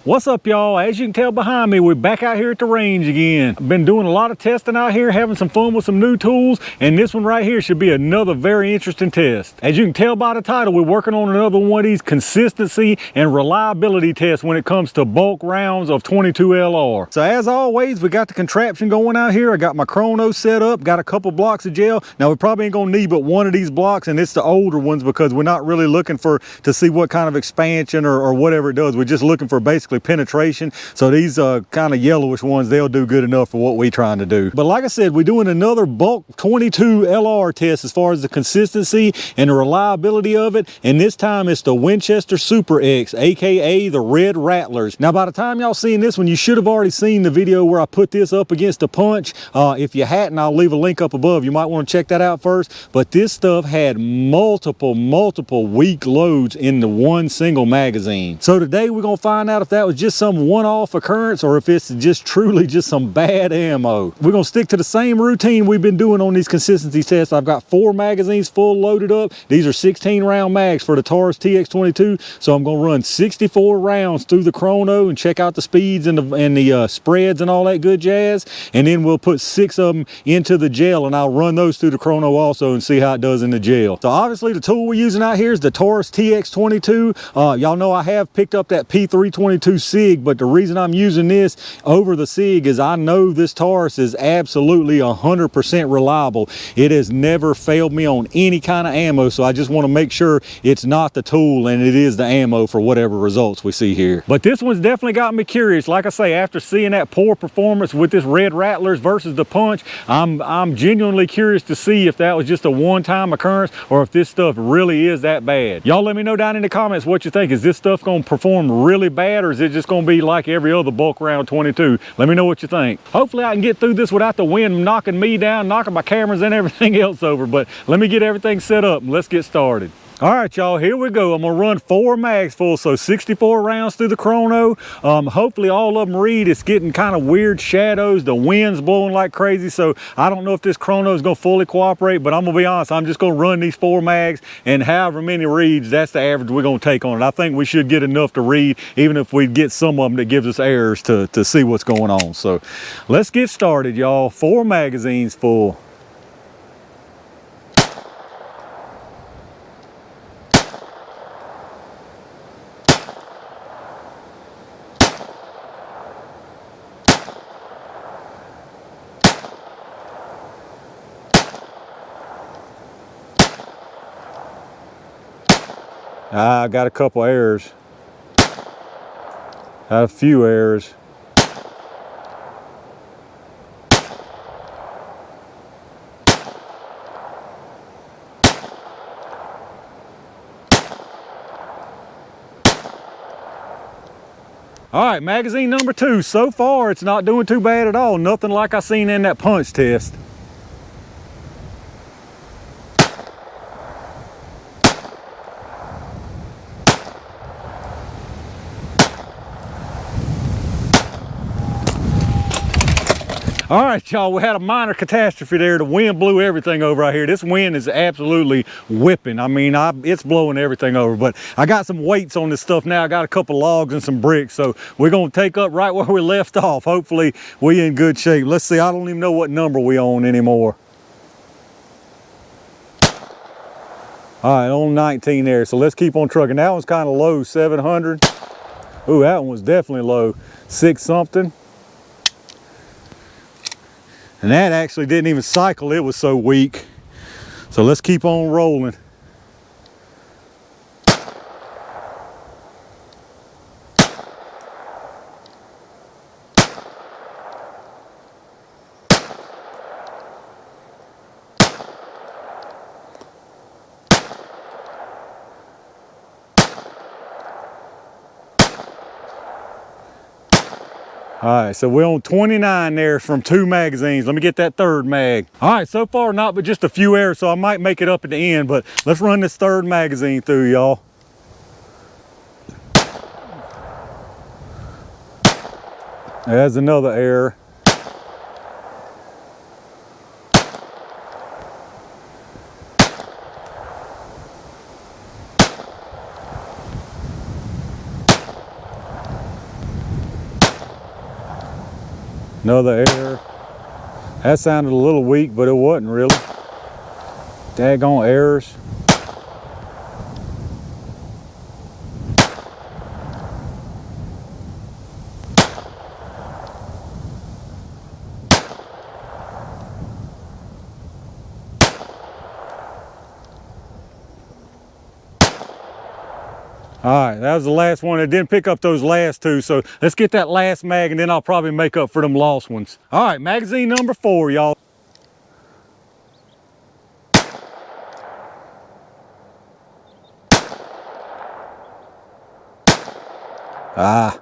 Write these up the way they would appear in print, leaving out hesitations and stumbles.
What's up, y'all? As you can tell behind me, we're back out here at the range again. I've been doing a lot of testing out here, having some fun with some new tools, and this one right here should be another very interesting test. As you can tell by the title, we're working on another one of these consistency and reliability tests when it comes to bulk rounds of 22 LR. So as always, we got the contraption going out here. I got my chrono set up, got a couple blocks of gel. Now we probably ain't gonna need but one of these blocks, and it's the older ones because we're not really looking to see what kind of expansion or whatever it does. We're just looking for basically penetration. So these kind of yellowish ones, they'll do good enough for what we're trying to do. But like I said, we're doing another bulk 22 LR test as far as the consistency and the reliability of it, and this time it's the Winchester Super X, aka the Red Rattlers. Now by the time y'all seeing this one, you should have already seen the video where I put this up against the punch. If you hadn't, I'll leave a link up above. You might want to check that out first. But this stuff had multiple weak loads in the one single magazine. So today we're gonna find out if that was just some one-off occurrence or if it's just truly just some bad ammo. We're gonna stick to the same routine we've been doing on these consistency tests. I've got 4 magazines full loaded up. These are 16 round mags for the Taurus TX22. So I'm gonna run 64 rounds through the chrono and check out the speeds and the spreads and all that good jazz. And then we'll put 6 of them into the gel, and I'll run those through the chrono also and see how it does in the gel. So obviously the tool we're using out here is the Taurus TX22. Y'all know I have picked up that P322 SIG, but the reason I'm using this over the SIG is I know this Taurus is absolutely 100% reliable. It has never failed me on any kind of ammo, so I just want to make sure it's not the tool and it is the ammo for whatever results we see here. But this one's definitely got me curious. Like I say, after seeing that poor performance with this Red Rattlers versus the punch, I'm genuinely curious to see if that was just a one-time occurrence or if this stuff really is that bad. Y'all let me know down in the comments what you think. Is this stuff going to perform really bad, or is it just going to be like every other bulk round 22? Let me know what you think. Hopefully I can get through this without the wind knocking me down, knocking my cameras and everything else over, but let me get everything set up and let's get started. All right, y'all, here we go. I'm gonna run 4 mags full, so 64 rounds through the chrono. Hopefully all of them read. It's getting kind of weird shadows. The wind's blowing like crazy, so I don't know if this chrono is gonna fully cooperate, but I'm gonna be honest, I'm just gonna run these 4 mags, and however many reads, that's the average we're gonna take on it. I think we should get enough to read, even if we get some of them that gives us errors to see what's going on. So let's get started, y'all. 4 magazines full. I got a couple errors. Got a few errors. All right, magazine number 2. So far, it's not doing too bad at all. Nothing like I seen in that punch test. All right, y'all, we had a minor catastrophe there. The wind blew everything over out here. This wind is absolutely whipping. I mean, it's blowing everything over, but I got some weights on this stuff now. I got a couple logs and some bricks, so we're gonna take up right where we left off. Hopefully we in good shape. Let's see, I don't even know what number we on anymore. All right, on 19 there, so let's keep on trucking. That one's kind of low, 700. Ooh, that one was definitely low, 6 something. And that actually didn't even cycle, it was so weak. So let's keep on rolling. All right, so we're on 29 there from 2 magazines. Let me get that 3rd mag. All right, so far not but just a few errors, so I might make it up at the end, but let's run this 3rd magazine through, y'all. There's another error. Another error. That sounded a little weak, but it wasn't really. Daggone errors. All right, that was the last one. It didn't pick up those last two, so let's get that last mag and then I'll probably make up for them lost ones. All right, magazine number 4, y'all. Ah.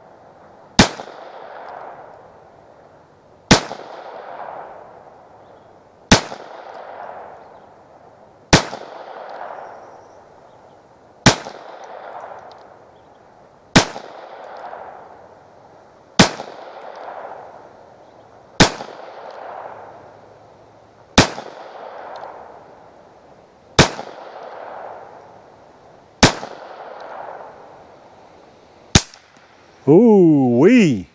Ooh-wee.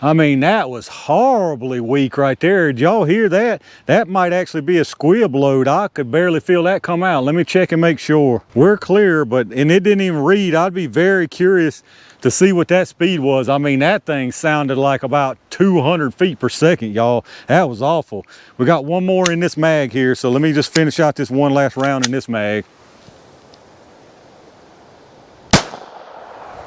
I mean, that was horribly weak right there. Did y'all hear that? That might actually be a squib load. I could barely feel that come out. Let me check and make sure. We're clear, and it didn't even read. I'd be very curious to see what that speed was. I mean, that thing sounded like about 200 feet per second, y'all. That was awful. We got one more in this mag here, so let me just finish out this one last round in this mag.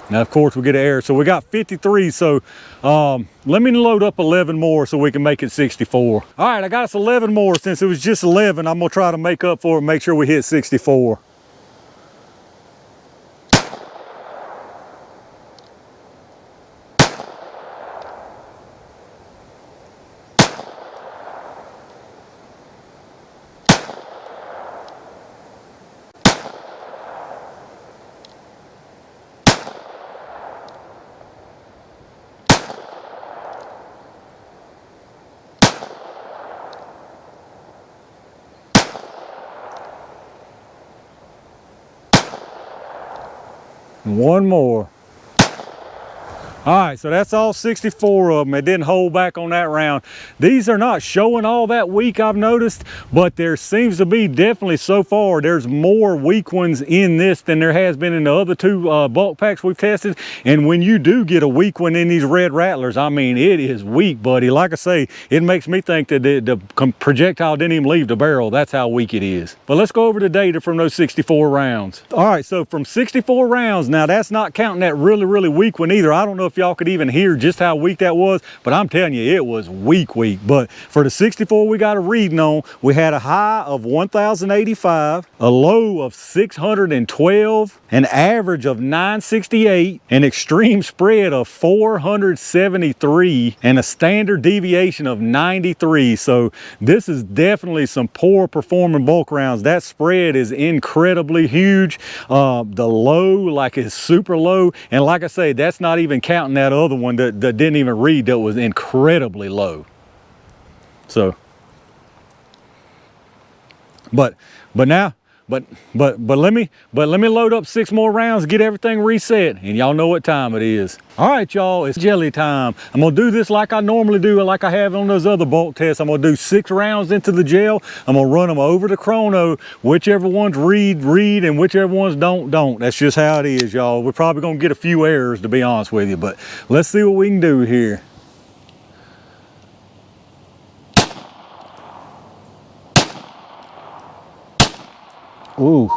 Now, of course, we get an error. So we got 53. So let me load up 11 more so we can make it 64. All right, I got us 11 more. Since it was just 11, I'm going to try to make up for it and make sure we hit 64. One more. All right, so that's all 64 of them. It didn't hold back on that round. These are not showing all that weak, I've noticed, but there seems to be definitely so far, there's more weak ones in this than there has been in the other two bulk packs we've tested. And when you do get a weak one in these red Rattlers, I mean, it is weak, buddy. Like I say, it makes me think that the projectile didn't even leave the barrel. That's how weak it is. But let's go over the data from those 64 rounds. All right, so from 64 rounds, now that's not counting that really, really weak one either. I don't know if y'all could even hear just how weak that was, but I'm telling you, it was weak. But for the 64 we got a reading on, we had a high of 1,085, a low of 612, an average of 968, an extreme spread of 473, and a standard deviation of 93. So this is definitely some poor performing bulk rounds. That spread is incredibly huge. The low, like, is super low, and like I say, that's not even counting that other one that didn't even read, that was incredibly low. So but let me load up 6 more rounds, get everything reset, and y'all know what time it is. All right, y'all, it's jelly time. I'm gonna do this like I normally do, like I have on those other bulk tests. I'm gonna do 6 rounds into the gel. I'm gonna run them over the chrono. Whichever ones read, and whichever ones don't. That's just how it is, y'all. We're probably gonna get a few errors, to be honest with you, but let's see what we can do here. Ooh.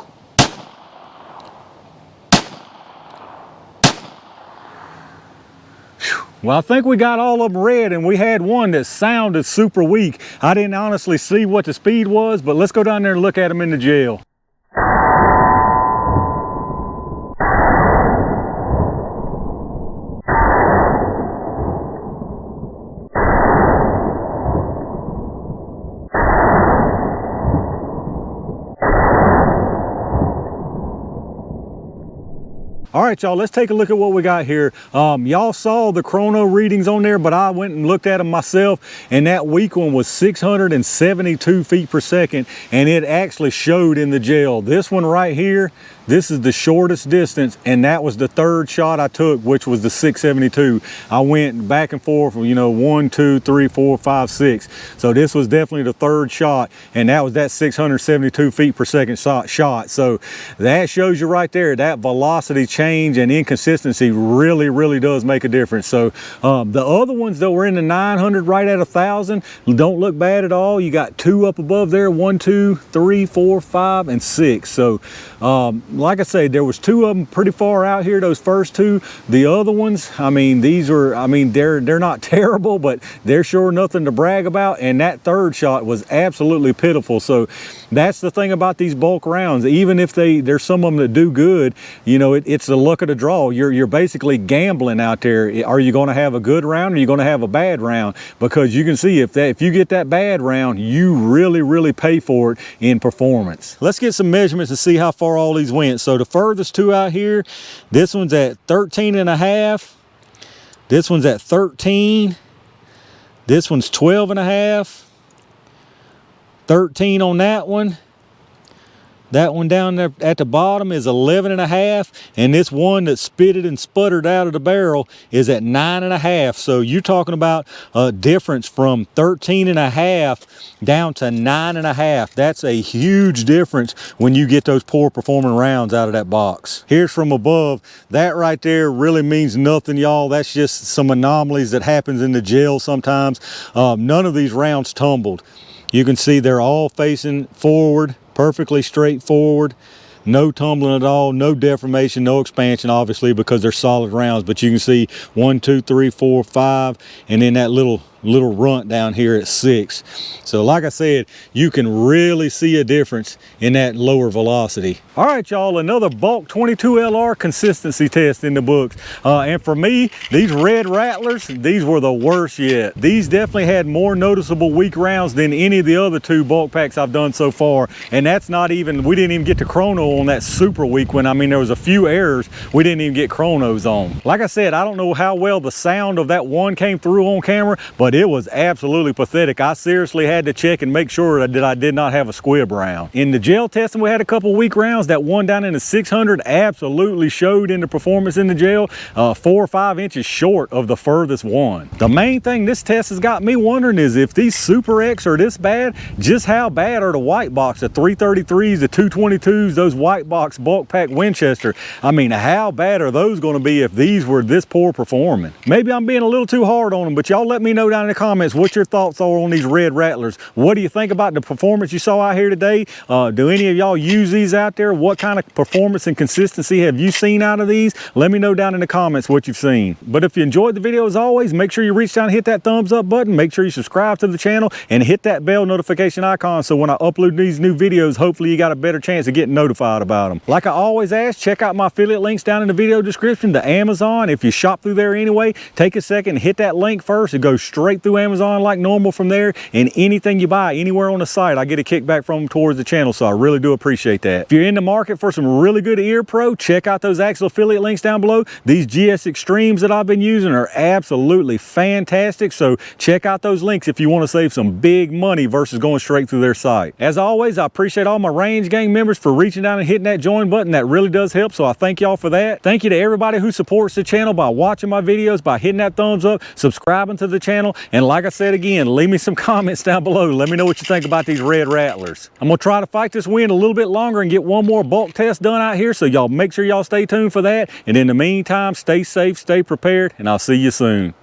Well, I think we got all of them red, and we had one that sounded super weak. I didn't honestly see what the speed was, but let's go down there and look at them in the gel. All right, y'all, let's take a look at what we got here. Y'all saw the chrono readings on there, but I went and looked at them myself, and that weak one was 672 feet per second, and it actually showed in the gel. This one right here, this is the shortest distance, and that was the third shot I took, which was the 672. I went back and forth, you know, 1, 2, 3, 4, 5, 6. So this was definitely the third shot, and that was that 672 feet per second shot. So that shows you right there, that velocity change and inconsistency really does make a difference. So the other ones that were in the 900 right at 1,000 don't look bad at all. You got 2 up above there, 1, 2, 3, 4, 5, and 6. So like I say, there was 2 of them pretty far out here, those first 2. The other ones, I mean, these are, I mean, they're not terrible, but they're sure nothing to brag about. And that third shot was absolutely pitiful. So that's the thing about these bulk rounds. Even if there's some of them that do good, you know, it's the luck of the draw. You're basically gambling out there. Are you going to have a good round, or are you going to have a bad round? Because you can see if you get that bad round, you really pay for it in performance. Let's get some measurements to see how far all these went. So the furthest 2 out here, this one's at 13.5. This one's at 13. This one's 12.5. 13 on that one. That one down there at the bottom is 11.5, and this one that spitted and sputtered out of the barrel is at 9.5. So you're talking about a difference from 13.5 down to 9.5. That's a huge difference when you get those poor performing rounds out of that box. Here's from above. That right there really means nothing, y'all. That's just some anomalies that happens in the gel sometimes. None of these rounds tumbled. You can see they're all facing forward, perfectly straightforward, no tumbling at all, no deformation, no expansion, obviously, because they're solid rounds. But you can see 1, 2, 3, 4, 5, and then that little runt down here at 6. So like I said, you can really see a difference in that lower velocity. All right, y'all, another bulk 22 LR consistency test in the books. And for me, these red Rattlers, these were the worst yet. These definitely had more noticeable weak rounds than any of the other 2 bulk packs I've done so far. And that's not even, we didn't even get to chrono on that super weak one. I mean, there was a few errors we didn't even get chronos on. Like I said, I don't know how well the sound of that one came through on camera, but it was absolutely pathetic. I seriously had to check and make sure that I did not have a squib round. In the gel testing, we had a couple weak rounds. That one down in the 600 absolutely showed in the performance in the gel, 4 or 5 inches short of the furthest one. The main thing this test has got me wondering is if these Super X are this bad, just how bad are the white box, the 333s, the 222s, those white box bulk pack Winchester? I mean, how bad are those going to be if these were this poor performing? Maybe I'm being a little too hard on them, but y'all let me know down in the comments what your thoughts are on these red Rattlers. What do you think about the performance you saw out here today? Do any of y'all use these out there? What kind of performance and consistency have you seen out of these? Let me know down in the comments what you've seen. But if you enjoyed the video, as always, make sure you reach down and hit that thumbs up button. Make sure you subscribe to the channel and hit that bell notification icon, so when I upload these new videos, hopefully you got a better chance of getting notified about them. Like I always ask, check out my affiliate links down in the video description to Amazon. If you shop through there anyway, take a second and hit that link first. It goes straight through Amazon like normal from there, and anything you buy anywhere on the site, I get a kickback from them towards the channel, so I really do appreciate that. If you're in the market for some really good ear pro, check out those Axle affiliate links down below. These GS Extremes that I've been using are absolutely fantastic, so check out those links if you want to save some big money versus going straight through their site. As always, I appreciate all my Range Gang members for reaching down and hitting that join button. That really does help, so I thank y'all for that. Thank you to everybody who supports the channel by watching my videos, by hitting that thumbs up, subscribing to the channel, and like I said again, leave me some comments down below. Let me know what you think about these red Rattlers. I'm gonna try to fight this wind a little bit longer and get one more bulk test done out here, so y'all make sure y'all stay tuned for that. And in the meantime, stay safe, stay prepared, and I'll see you soon.